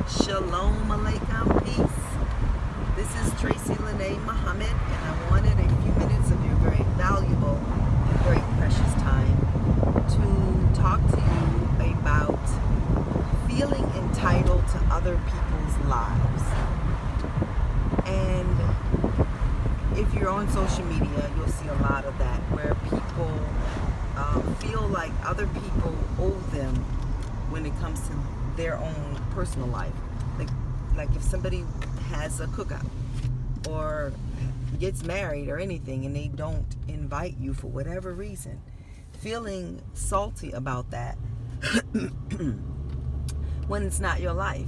Shalom Alaikum, peace. This is Tracy Lene Muhammad, and I wanted a few minutes of your very valuable and very precious time to talk to you about feeling entitled to other people's lives. And if you're on social media, you'll see a lot of that, where people feel like other people owe them when it comes to their own personal life. Like if somebody has a cookout or gets married or anything and they don't invite you for whatever reason, feeling salty about that when it's not your life.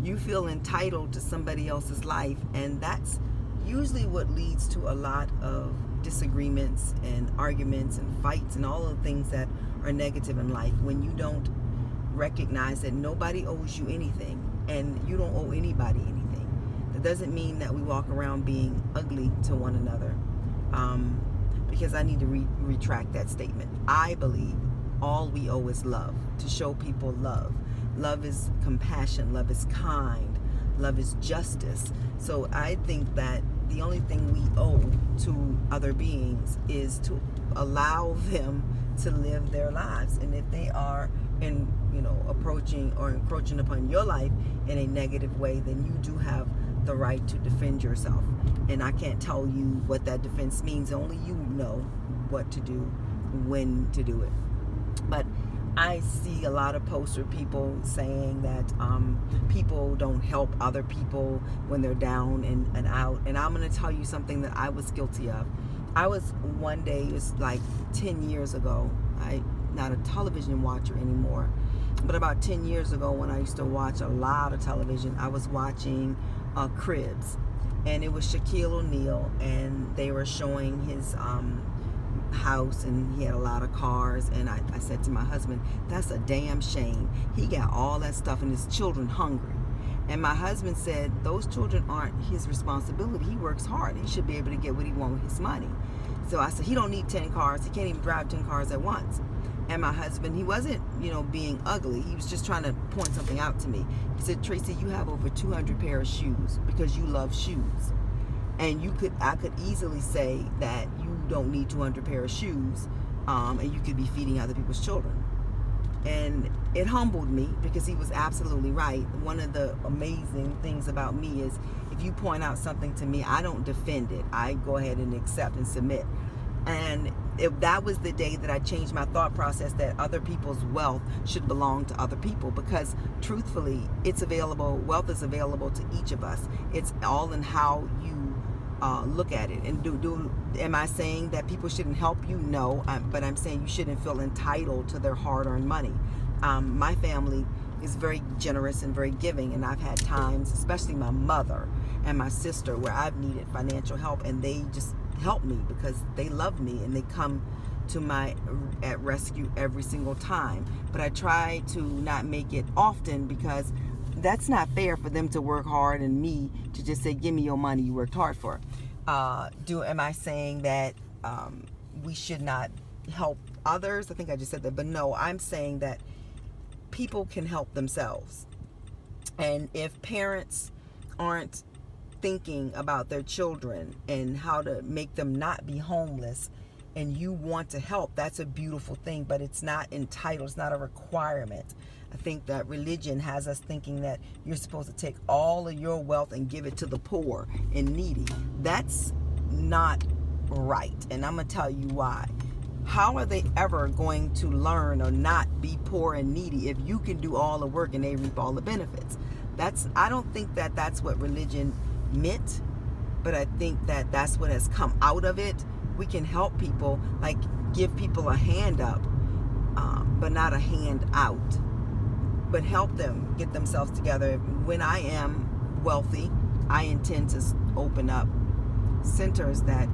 You feel entitled to somebody else's life, and that's usually what leads to a lot of disagreements and arguments and fights and all of the things that are negative in life, when you don't recognize that nobody owes you anything and you don't owe anybody anything. That doesn't mean that we walk around being ugly to one another, because I need to retract that statement. I believe all we owe is love, to show people love. Love is compassion, love is kind, love is justice. So I think that the only thing we owe to other beings is to allow them to live their lives. And if they are approaching or encroaching upon your life in a negative way, then you do have the right to defend yourself. And I can't tell you what that defense means. Only you know what to do, when to do it. But I see a lot of posts where people saying that people don't help other people when they're down and out. And I'm going to tell you something that I was guilty of. I was one day, it was like 10 years ago. I'm not a television watcher anymore. But about 10 years ago, when I used to watch a lot of television, I was watching Cribs. And it was Shaquille O'Neal, and they were showing his house, and he had a lot of cars. And I said to my husband, that's a damn shame. He got all that stuff and his children hungry. And my husband said, those children aren't his responsibility. He works hard. He should be able to get what he wants with his money. So I said, he don't need 10 cars. He can't even drive 10 cars at once. And my husband, he wasn't, being ugly. He was just trying to point something out to me. He said, Tracy, you have over 200 pair of shoes because you love shoes. And I could easily say that you don't need 200 pair of shoes, and you could be feeding other people's children. And it humbled me, because he was absolutely right. One of the amazing things about me is, if you point out something to me, I don't defend it. I go ahead and accept and submit. And if that was the day that I changed my thought process, that other people's wealth should belong to other people, because truthfully, it's available. Wealth is available to each of us. It's all in how you look at it. And am I saying that people shouldn't help you? No, but I'm saying you shouldn't feel entitled to their hard-earned money. My family is very generous and very giving, and I've had times, especially my mother and my sister, where I've needed financial help, and they just help me because they love me, and they come to my rescue every single time. But I try to not make it often, because that's not fair for them to work hard and me to just say, give me your money you worked hard for. Am I saying that we should not help others? I think I just said that, but no, I'm saying that people can help themselves. And if parents aren't thinking about their children and how to make them not be homeless, and you want to help, that's a beautiful thing, but it's not entitled, it's not a requirement. I think that religion has us thinking that you're supposed to take all of your wealth and give it to the poor and needy. That's not right, and I'm going to tell you why. How are they ever going to learn or not be poor and needy if you can do all the work and they reap all the benefits? I don't think that that's what religion meant, but I think that that's what has come out of it. We can help people, like give people a hand up, but not a hand out. But help them get themselves together. When I am wealthy, I intend to open up centers that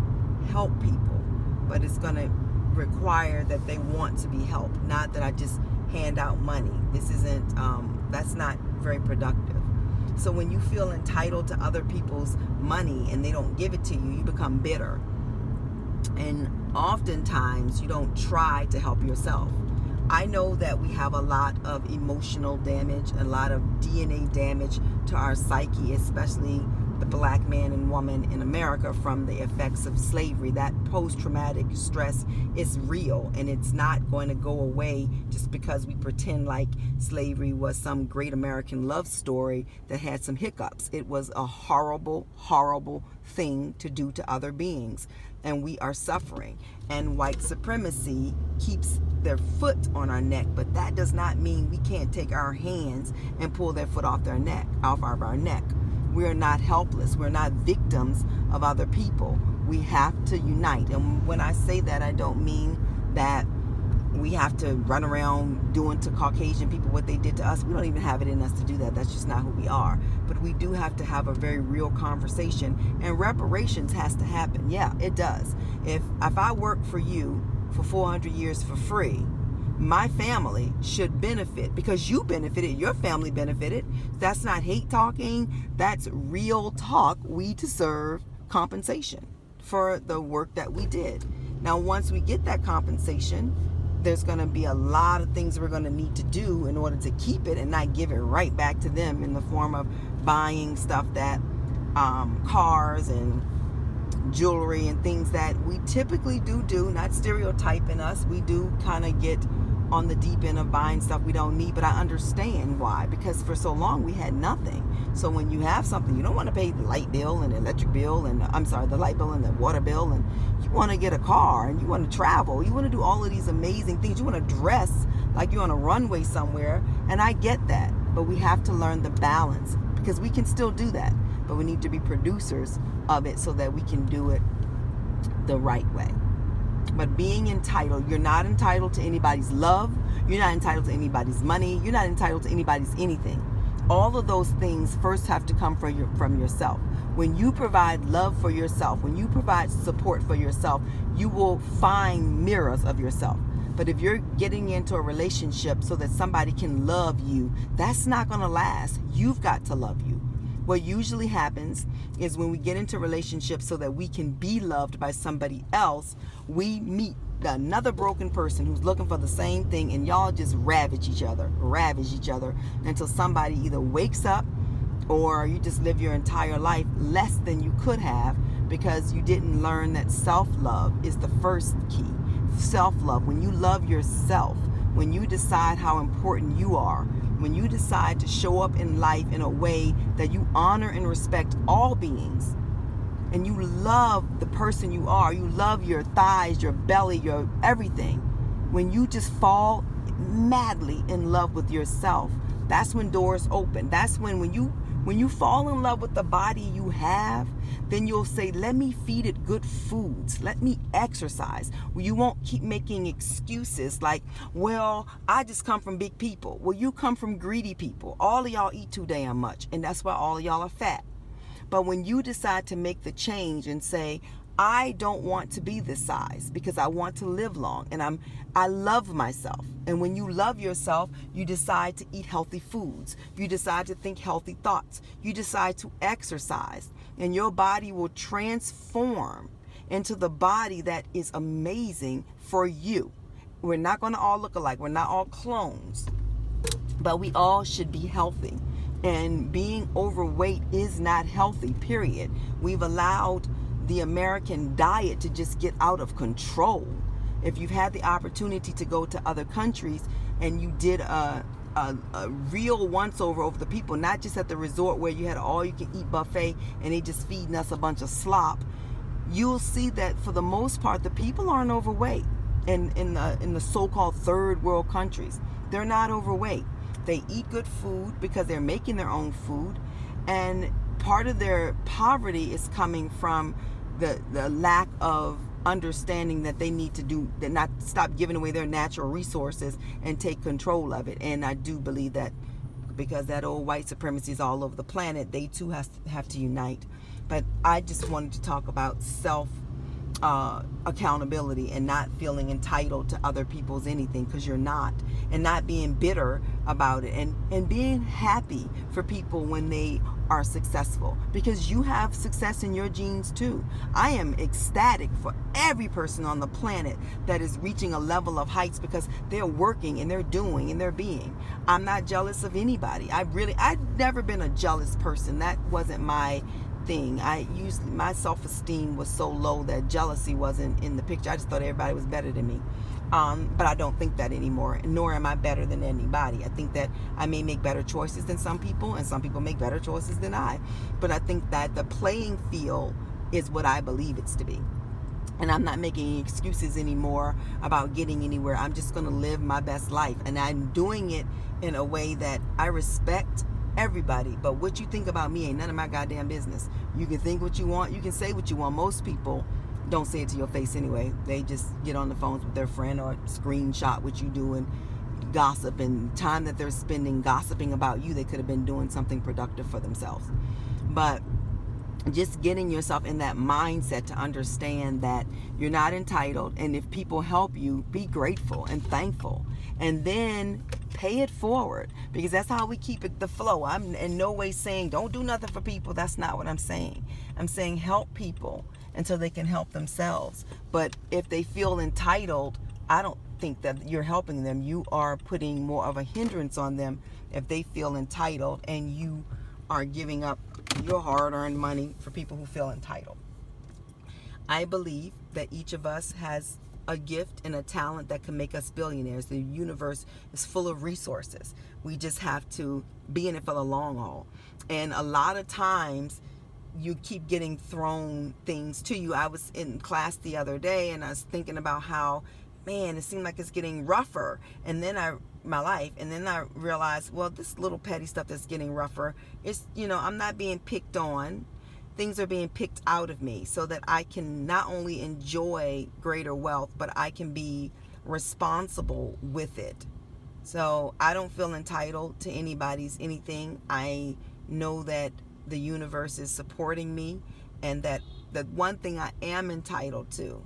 help people, but it's going to require that they want to be helped, not that I just hand out money. This isn't, that's not very productive. So when you feel entitled to other people's money and they don't give it to you, you become bitter. And oftentimes you don't try to help yourself. I know that we have a lot of emotional damage, a lot of DNA damage to our psyche, especially the black man and woman in America from the effects of slavery. That post-traumatic stress is real, and it's not going to go away just because we pretend like slavery was some great American love story that had some hiccups. It was a horrible, horrible thing to do to other beings, and we are suffering. And white supremacy keeps their foot on our neck, but that does not mean we can't take our hands and pull their foot off of our neck. We're not helpless. We're not victims of other people. We have to unite. And when I say that, I don't mean that we have to run around doing to Caucasian people what they did to us. We don't even have it in us to do that. That's just not who we are. But we do have to have a very real conversation, and reparations has to happen. Yeah, it does. If I work for you for 400 years for free, my family should benefit because you benefited, your family benefited. That's not hate talking. That's real talk. We deserve compensation for the work that we did. Now, once we get that compensation, there's going to be a lot of things we're going to need to do in order to keep it and not give it right back to them in the form of buying stuff that cars and jewelry and things that we typically do, not stereotyping us. We do kind of get on the deep end of buying stuff we don't need, but I understand why, because for so long we had nothing. So when you have something, you don't want to pay the light bill and the electric bill and the light bill and the water bill, and you want to get a car and you want to travel, you want to do all of these amazing things, you want to dress like you're on a runway somewhere, and I get that, but we have to learn the balance, because we can still do that, but we need to be producers of it so that we can do it the right way. But being entitled, you're not entitled to anybody's love, you're not entitled to anybody's money, you're not entitled to anybody's anything. All of those things first have to come from yourself. When you provide love for yourself, when you provide support for yourself, you will find mirrors of yourself. But if you're getting into a relationship so that somebody can love you, that's not going to last. You've got to love you. What usually happens is when we get into relationships so that we can be loved by somebody else, we meet another broken person who's looking for the same thing, and y'all just ravage each other until somebody either wakes up, or you just live your entire life less than you could have because you didn't learn that self-love is the first key. Self-love, when you love yourself, when you decide how important you are, when you decide to show up in life in a way that you honor and respect all beings, and you love the person you are, you love your thighs, your belly, your everything, when you just fall madly in love with yourself, that's when doors open. That's when you fall in love with the body you have, then you'll say, let me feed it good foods. Let me exercise. You won't keep making excuses like, well, I just come from big people. Well, you come from greedy people. All of y'all eat too damn much, and that's why all of y'all are fat. But when you decide to make the change and say, I don't want to be this size because I want to live long and I love myself. And when you love yourself, you decide to eat healthy foods. You decide to think healthy thoughts. You decide to exercise, and your body will transform into the body that is amazing for you. We're not going to all look alike. We're not all clones, but we all should be healthy. And being overweight is not healthy, period. We've allowed the American diet to just get out of control. If you've had the opportunity to go to other countries and you did a real once-over over the people, not just at the resort where you had all-you-can-eat buffet and they just feeding us a bunch of slop, you'll see that for the most part, the people aren't overweight. In the so-called third world countries, they're not overweight. They eat good food because they're making their own food, and part of their poverty is coming from the lack of understanding that they need to do, that not stop giving away their natural resources and take control of it. And I do believe that because that old white supremacy is all over the planet, they too have to unite. But I just wanted to talk about self accountability and not feeling entitled to other people's anything, because you're not, and not being bitter about it, and being happy for people when they are successful, because you have success in your genes too. I am ecstatic for every person on the planet that is reaching a level of heights because they're working and they're doing and they're being. I'm not jealous of anybody. I've never been a jealous person. That wasn't my thing. My self-esteem was so low that jealousy wasn't in the picture. I just thought everybody was better than me. But I don't think that anymore, nor am I better than anybody. I think that I may make better choices than some people, and some people make better choices than I. But I think that the playing field is what I believe it's to be. And I'm not making any excuses anymore about getting anywhere. I'm just going to live my best life. And I'm doing it in a way that I respect everybody. But what you think about me ain't none of my goddamn business. You can think what you want. You can say what you want. Most people don't say it to your face anyway. They just get on the phones with their friend or screenshot what you do and gossip. And time that they're spending gossiping about you, they could have been doing something productive for themselves. But just getting yourself in that mindset to understand that you're not entitled, and if people help you, be grateful and thankful, and then pay it forward, because that's how we keep it the flow. I'm in no way saying don't do nothing for people. That's not what I'm saying. I'm saying help people until they can help themselves. But if they feel entitled, I don't think that you're helping them. You are putting more of a hindrance on them if they feel entitled, and you are giving up your hard-earned money for people who feel entitled. I believe that each of us has a gift and a talent that can make us billionaires. The universe is full of resources. We just have to be in it for the long haul. And a lot of times you keep getting thrown things to you. I was in class the other day and I was thinking about how, man, it seemed like it's getting rougher. And then my life, and then I realized, well, this little petty stuff that's getting rougher is, I'm not being picked on. Things are being picked out of me so that I can not only enjoy greater wealth, but I can be responsible with it. So I don't feel entitled to anybody's anything. I know that the universe is supporting me, and that the one thing I am entitled to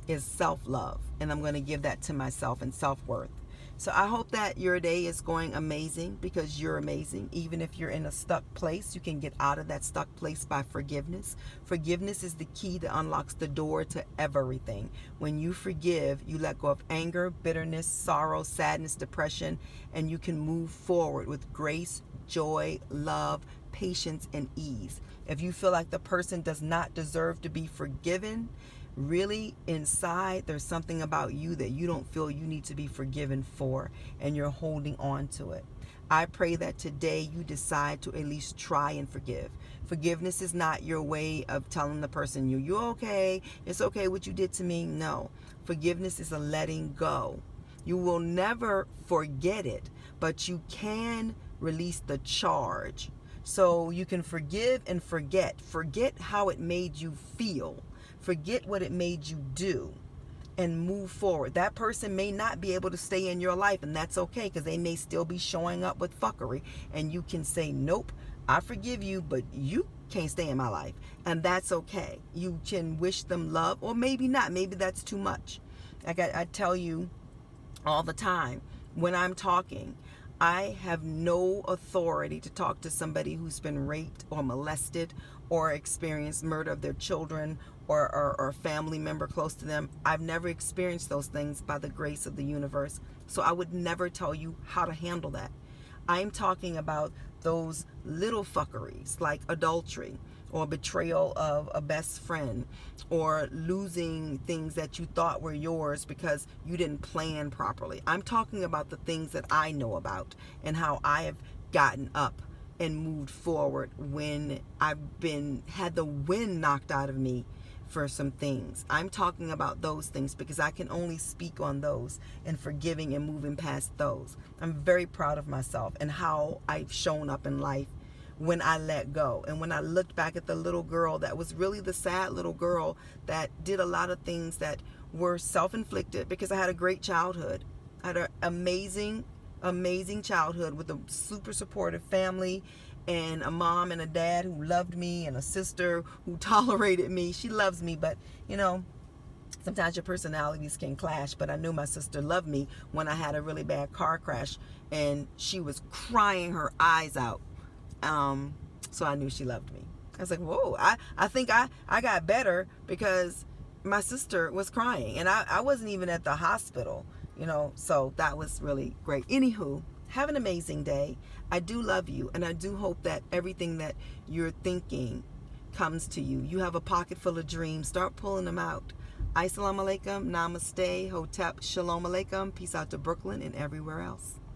is self-love, and I'm going to give that to myself, and self-worth. So I hope that your day is going amazing, because you're amazing. Even if you're in a stuck place, you can get out of that stuck place by forgiveness. Forgiveness is the key that unlocks the door to everything. When you forgive, you let go of anger, bitterness, sorrow, sadness, depression, and you can move forward with grace, joy, love, patience, and ease. If you feel like the person does not deserve to be forgiven, really inside there's something about you that you don't feel you need to be forgiven for, and you're holding on to it. I pray that today you decide to at least try and forgive. Forgiveness is not your way of telling the person you're okay, it's okay what you did to me. No, forgiveness is a letting go. You will never forget it, but you can release the charge. So you can forgive and forget. Forget how it made you feel. Forget what it made you do, and move forward. That person may not be able to stay in your life, and that's okay, because they may still be showing up with fuckery, and you can say, nope, I forgive you, but you can't stay in my life, and that's okay. You can wish them love, or maybe not. Maybe that's too much. Like I tell you all the time, when I'm talking, I have no authority to talk to somebody who's been raped or molested or experienced murder of their children, or a family member close to them. I've never experienced those things by the grace of the universe. So I would never tell you how to handle that. I'm talking about those little fuckeries like adultery, or betrayal of a best friend, or losing things that you thought were yours because you didn't plan properly. I'm talking about the things that I know about, and how I have gotten up and moved forward when I've had the wind knocked out of me for some things. I'm talking about those things because I can only speak on those, and forgiving and moving past those. I'm very proud of myself and how I've shown up in life when I let go. And when I looked back at the little girl that was really the sad little girl that did a lot of things that were self-inflicted, because I had a great childhood. I had an amazing childhood with a super supportive family, and a mom and a dad who loved me, and a sister who tolerated me. She loves me, but you know, sometimes your personalities can clash. But I knew my sister loved me when I had a really bad car crash and she was crying her eyes out. So I knew she loved me. I was like, whoa, I think I got better because my sister was crying, and I wasn't even at the hospital, you know, so that was really great. Anywho, have an amazing day. I do love you, and I do hope that everything that you're thinking comes to you. You have a pocket full of dreams. Start pulling them out. Assalamu alaikum, namaste, hotep, shalom alaikum. Peace out to Brooklyn and everywhere else.